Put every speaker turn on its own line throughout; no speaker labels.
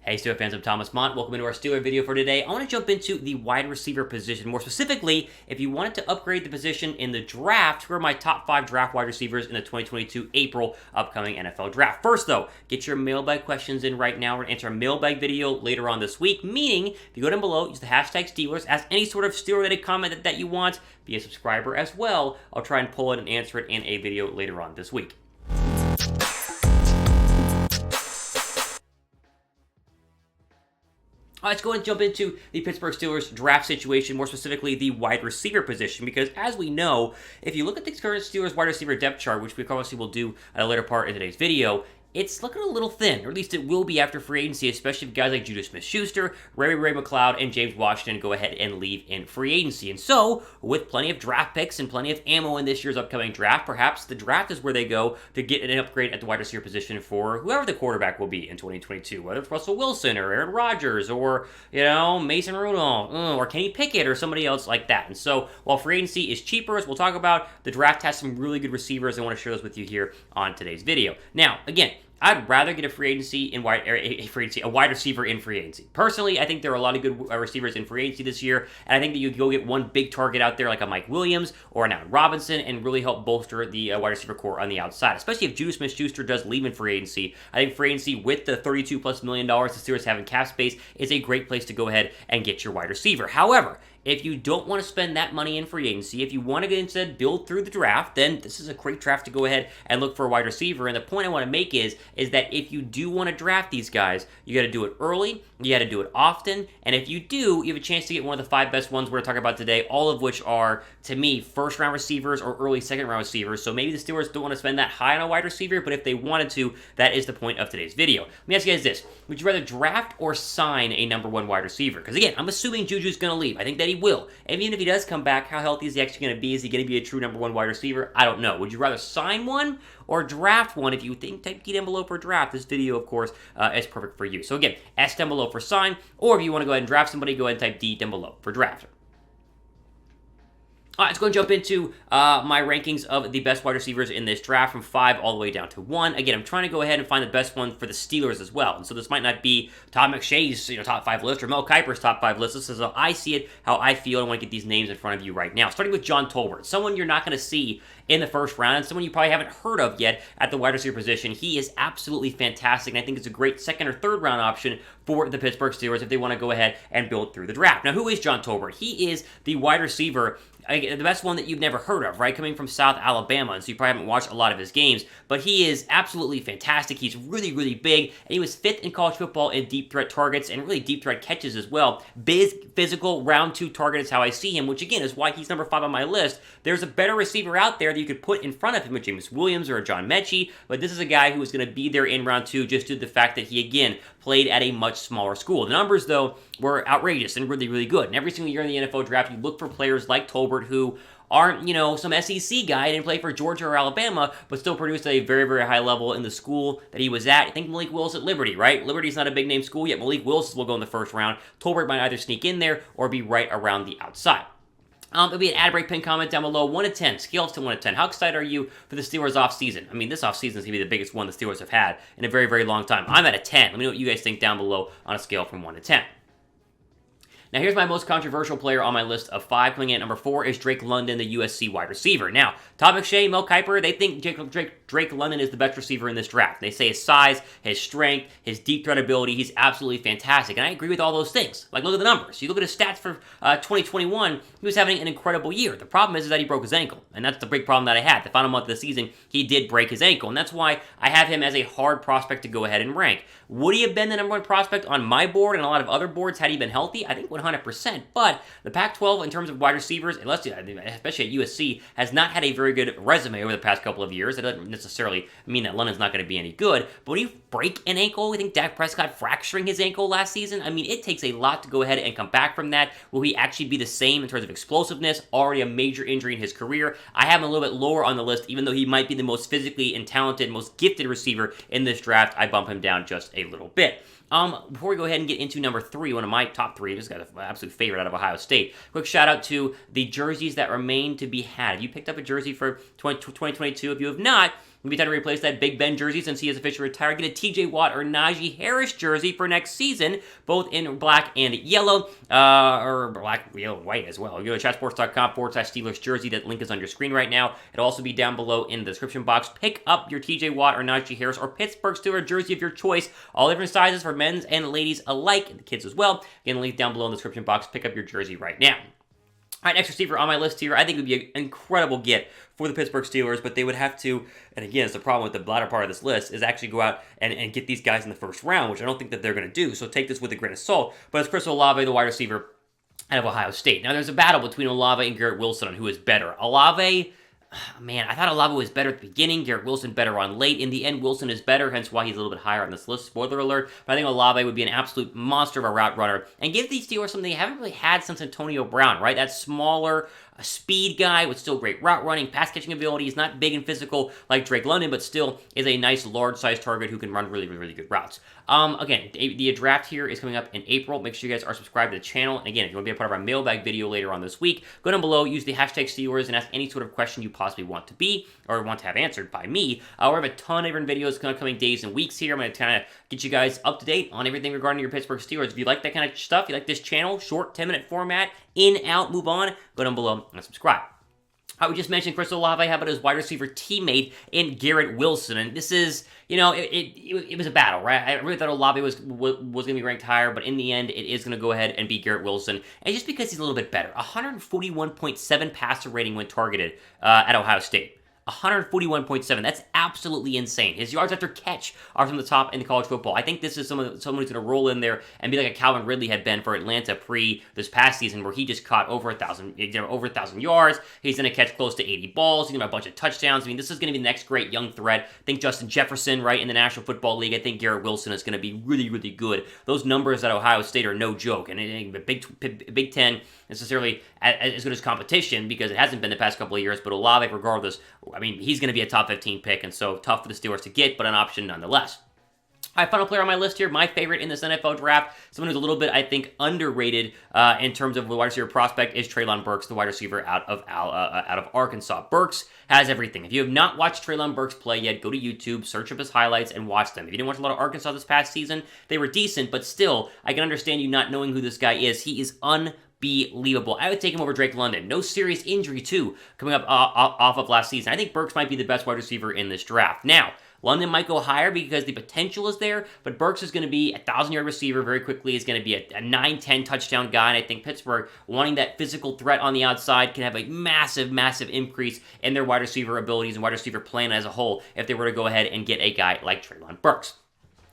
Hey Steelers fans, I'm Thomas Mott. Welcome into our Steelers video for today. I want to jump into the wide receiver position. More specifically, if you wanted to upgrade the position in the draft, who are my top 5 draft wide receivers in the 2022 April upcoming NFL draft. First though, get your mailbag questions in right now. We're going to answer a mailbag video later on this week, meaning if you go down below, use the hashtag Steelers, ask any sort of Steelers-related comment that you want, be a subscriber as well. I'll try and pull it and answer it in a video later on this week. All right, let's go and jump into the Pittsburgh Steelers draft situation, more specifically the wide receiver position, because as we know, if you look at the current Steelers wide receiver depth chart, which we obviously will do at a later part in today's video, it's looking a little thin, or at least it will be after free agency, especially if guys like Juju Smith-Schuster, Ray McLeod, and James Washington go ahead and leave in free agency. And so, with plenty of draft picks and plenty of ammo in this year's upcoming draft, perhaps the draft is where they go to get an upgrade at the wide receiver position for whoever the quarterback will be in 2022, whether it's Russell Wilson or Aaron Rodgers or, Mason Rudolph or Kenny Pickett or somebody else like that. And so, while free agency is cheaper, as we'll talk about, the draft has some really good receivers. I want to share those with you here on today's video. Now, again, I'd rather get a wide receiver in free agency. Personally, I think there are a lot of good receivers in free agency this year, and I think that you go get one big target out there like a Mike Williams or an Allen Robinson and really help bolster the wide receiver core on the outside, especially if Juju Smith-Schuster does leave in free agency. I think free agency with the $32+ million the Steelers have in cap space is a great place to go ahead and get your wide receiver. However, if you don't want to spend that money in free agency, if you want to instead build through the draft, then this is a great draft to go ahead and look for a wide receiver. And the point I want to make is that if you do want to draft these guys, you got to do it early, you got to do it often, and if you do, you have a chance to get one of the 5 best ones we're going to talk about today, all of which are, to me, first-round receivers or early second-round receivers. So maybe the Steelers don't want to spend that high on a wide receiver, but if they wanted to, that is the point of today's video. Let me ask you guys this. Would you rather draft or sign a number 1 wide receiver? Because again, I'm assuming Juju's going to leave. I think that he will. And even if he does come back, how healthy is he actually going to be? Is he going to be a true number 1 wide receiver? I don't know. Would you rather sign one or draft one? If you think, type D down below for draft. This video, of course, is perfect for you. So again, S down below for sign, or if you want to go ahead and draft somebody, go ahead and type D down below for draft. All right, let's go and jump into my rankings of the best wide receivers in this draft from 5 all the way down to 1. Again, I'm trying to go ahead and find the best one for the Steelers as well. And so this might not be Todd McShay's top 5 list or Mel Kiper's top 5 list. This is how I see it, how I feel. I want to get these names in front of you right now. Starting with John Tolbert, someone you're not going to see in the first round, and someone you probably haven't heard of yet at the wide receiver position. He is absolutely fantastic, and I think it's a great second or third round option for the Pittsburgh Steelers if they want to go ahead and build through the draft. Now, who is John Tolbert? He is the wide receiver, the best one that you've never heard of, right? Coming from South Alabama, and so you probably haven't watched a lot of his games, but he is absolutely fantastic. He's really, really big, and he was 5th in college football in deep threat targets and really deep threat catches as well. Big, physical, round 2 target is how I see him, which again is why he's number 5 on my list. There's a better receiver out there that you could put in front of him with James Williams or John Mechie, but this is a guy who is going to be there in round 2 just due to the fact that he, again, played at a much smaller school. The numbers, though, were outrageous and really, really good. And every single year in the NFL draft, you look for players like Tolbert who aren't, some SEC guy, didn't play for Georgia or Alabama, but still produced at a very, very high level in the school that he was at. I think Malik Willis at Liberty, right? Liberty's not a big name school, yet Malik Willis will go in the first round. Tolbert might either sneak in there or be right around the outside. There'll be an ad break pin comment down below. 1 to 10, scales to 1 to 10. How excited are you for the Steelers offseason? I mean, this offseason is going to be the biggest one the Steelers have had in a very, very long time. I'm at a 10. Let me know what you guys think down below on a scale from 1 to 10. Now, here's my most controversial player on my list of 5. Coming in at number 4 is Drake London, the USC wide receiver. Now, Todd McShay, Mel Kiper, they think Drake London is the best receiver in this draft. They say his size, his strength, his deep threat ability, he's absolutely fantastic. And I agree with all those things. Like, look at the numbers. You look at his stats for 2021, he was having an incredible year. The problem is that he broke his ankle. And that's the big problem that I had. The final month of the season, he did break his ankle. And that's why I have him as a hard prospect to go ahead and rank. Would he have been the number 1 prospect on my board and a lot of other boards had he been healthy? I think 100%. But the Pac-12, in terms of wide receivers, especially at USC, has not had a very good resume over the past couple of years. It doesn't necessarily mean that London's not going to be any good. But when you break an ankle, I think Dak Prescott fracturing his ankle last season, I mean, it takes a lot to go ahead and come back from that. Will he actually be the same in terms of explosiveness? Already a major injury in his career. I have him a little bit lower on the list, even though he might be the most physically and talented, most gifted receiver in this draft. I bump him down just a little bit. Before we go ahead and get into number 3, one of my top 3, just got an absolute favorite out of Ohio State. Quick shout out to the jerseys that remain to be had. Have you picked up a jersey for 2022? If you have not, Maybe time to replace that Big Ben jersey since he is officially retired. Get a TJ Watt or Najee Harris jersey for next season, both in black and yellow, or black, yellow, white as well. Go to chatsports.com/Steelers jersey. That link is on your screen right now. It'll also be down below in the description box. Pick up your TJ Watt or Najee Harris or Pittsburgh Steelers jersey of your choice. All different sizes for men's and ladies alike, and the kids as well. Again, link down below in the description box. Pick up your jersey right now. All right, next receiver on my list here, I think would be an incredible get for the Pittsburgh Steelers, but they would have to, and again, it's the problem with the latter part of this list, is actually go out and get these guys in the first round, which I don't think that they're going to do, so take this with a grain of salt. But it's Chris Olave, the wide receiver out of Ohio State. Now, there's a battle between Olave and Garrett Wilson on who is better. Olave, man, I thought Olave was better at the beginning, Garrett Wilson better on late. In the end, Wilson is better, hence why he's a little bit higher on this list. Spoiler alert, but I think Olave would be an absolute monster of a route runner and give these Steelers something they haven't really had since Antonio Brown, right? That smaller speed guy with still great route running, pass catching ability. He's not big and physical like Drake London, but still is a nice large-sized target who can run really, really, really good routes. Again, the draft here is coming up in April. Make sure you guys are subscribed to the channel. And again, if you want to be a part of our mailbag video later on this week, go down below, use the hashtag Steelers, and ask any sort of question you possibly want to be or want to have answered by me. We have a ton of different videos coming days and weeks here. I'm going to kind of get you guys up to date on everything regarding your Pittsburgh Steelers. If you like that kind of stuff, you like this channel, short 10-minute format, in, out, move on, go down below and subscribe. We just mentioned Chris Olave. How about his wide receiver teammate in Garrett Wilson? And this is, it was a battle, right? I really thought Olave was going to be ranked higher, but in the end, it is going to go ahead and be Garrett Wilson. And just because he's a little bit better, 141.7 passer rating when targeted at Ohio State. 141.7. That's absolutely insane. His yards after catch are from the top in the college football. I think this is someone who's going to roll in there and be like a Calvin Ridley had been for Atlanta pre this past season, where he just caught over 1,000 yards. He's going to catch close to 80 balls. He's going to have a bunch of touchdowns. I mean, this is going to be the next great young threat. I think Justin Jefferson, right, in the National Football League. I think Garrett Wilson is going to be really, really good. Those numbers at Ohio State are no joke. And the Big Ten necessarily as good as competition because it hasn't been the past couple of years. But Olave, regardless, I mean, he's going to be a top 15 pick, and so tough for the Steelers to get, but an option nonetheless. All right, final player on my list here, my favorite in this NFL draft, someone who's a little bit, I think, underrated in terms of the wide receiver prospect is Treylon Burks, the wide receiver out of Arkansas. Burks has everything. If you have not watched Treylon Burks play yet, go to YouTube, search up his highlights, and watch them. If you didn't watch a lot of Arkansas this past season, they were decent, but still, I can understand you not knowing who this guy is. He is unbelievable. I would take him over Drake London. No serious injury, too, coming up off of last season. I think Burks might be the best wide receiver in this draft. Now, London might go higher because the potential is there, but Burks is going to be a 1,000-yard receiver very quickly. He's going to be a 9-10 touchdown guy, and I think Pittsburgh, wanting that physical threat on the outside, can have a massive, massive increase in their wide receiver abilities and wide receiver plan as a whole if they were to go ahead and get a guy like Treylon Burks.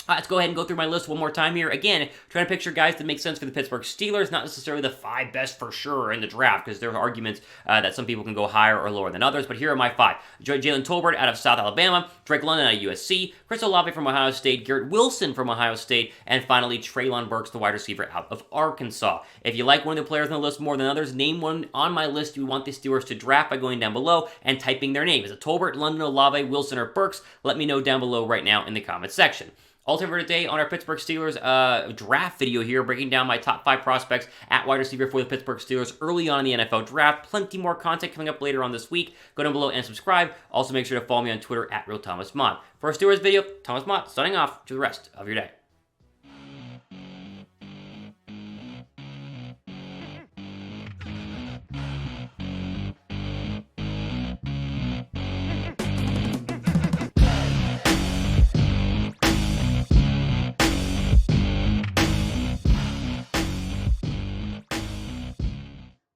Let's go ahead and go through my list one more time here. Again, trying to picture guys that make sense for the Pittsburgh Steelers, not necessarily the 5 best for sure in the draft, because there are arguments that some people can go higher or lower than others, but here are my 5. Jalen Tolbert out of South Alabama, Drake London out of USC, Chris Olave from Ohio State, Garrett Wilson from Ohio State, and finally Treylon Burks, the wide receiver out of Arkansas. If you like one of the players on the list more than others, name one on my list you want the Steelers to draft by going down below and typing their name. Is it Tolbert, London, Olave, Wilson, or Burks? Let me know down below right now in the comments section. Also for today on our Pittsburgh Steelers draft video here, breaking down my top 5 prospects at wide receiver for the Pittsburgh Steelers early on in the NFL draft. Plenty more content coming up later on this week. Go down below and subscribe. Also make sure to follow me on Twitter at RealThomasMott. For our Steelers video, Thomas Mott signing off to the rest of your day.